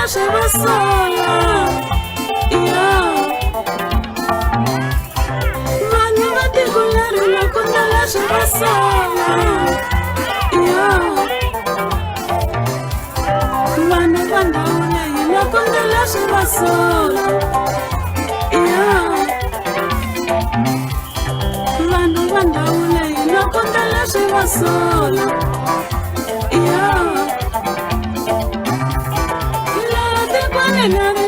se va sola. Vanhu va tikulari loko ndlela swi va sola. Vanhu va ndhawu leyi loko ndlela swi va sola. Vanhu va ndhawu leyi loko ndlela swi va sola.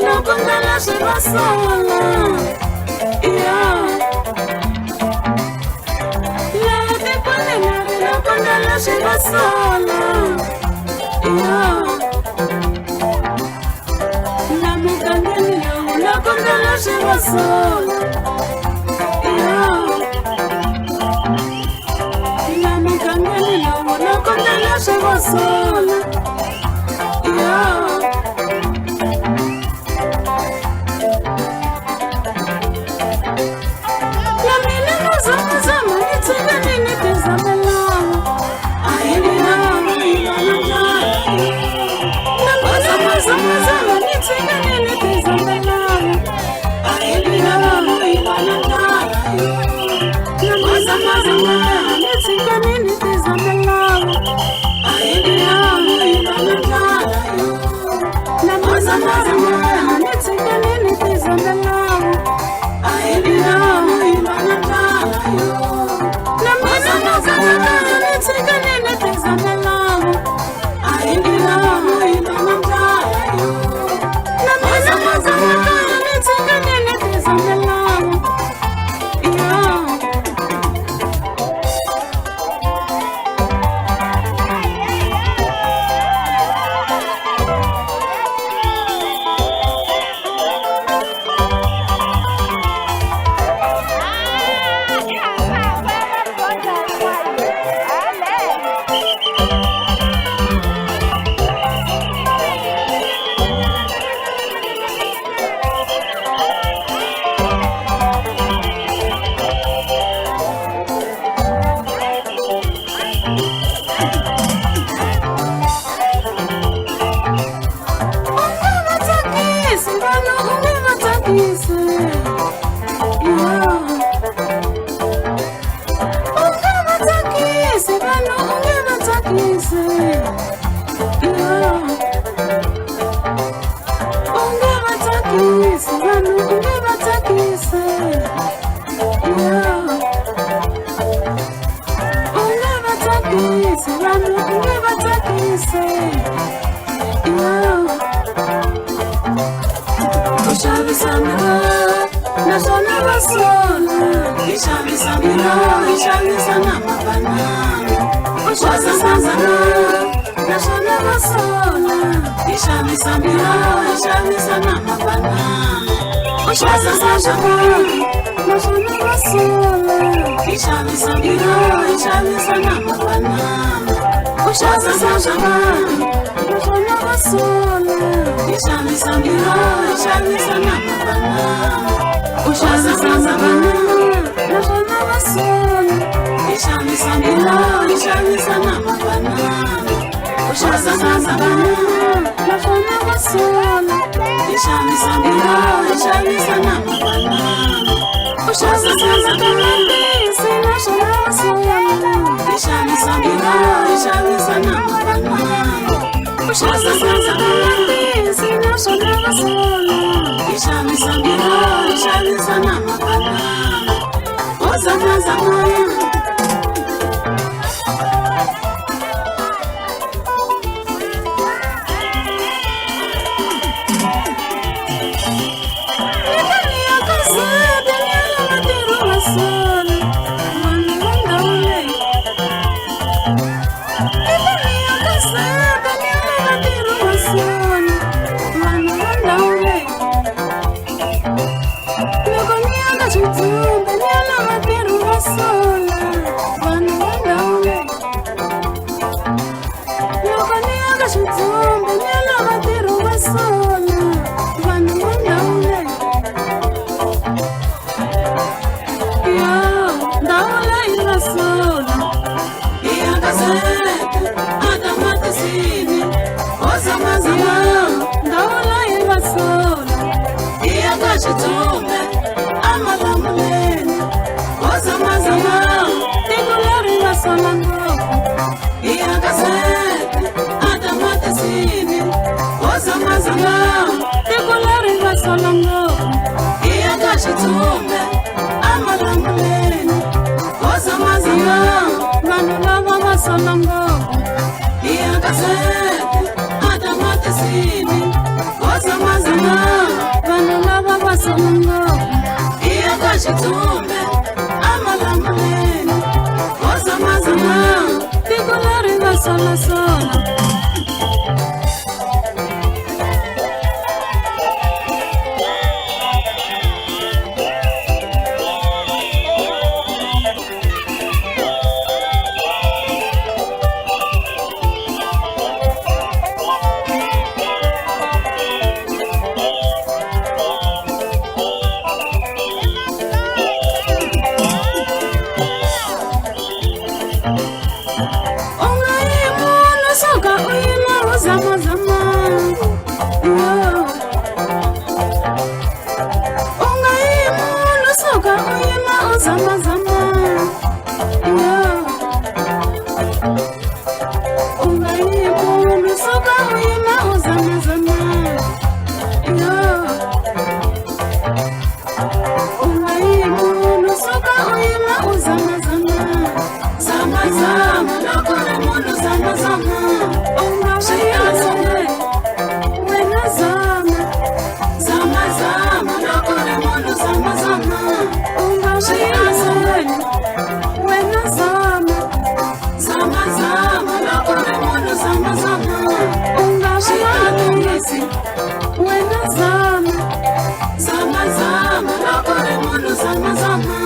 Loko ndlela swi va sola. Laha tikweni leri loko ndlela swi va sola. La mugangeni lowu loko ndlela swi va sola. La mugangeni lowu loko ndlela swi va sola. Sola. solongo iya kasete atamate sini kosa mazana vanula vava solongo iya kashitumbe amalamuleni kosa mazana tikulari vasola sola Zama, zama,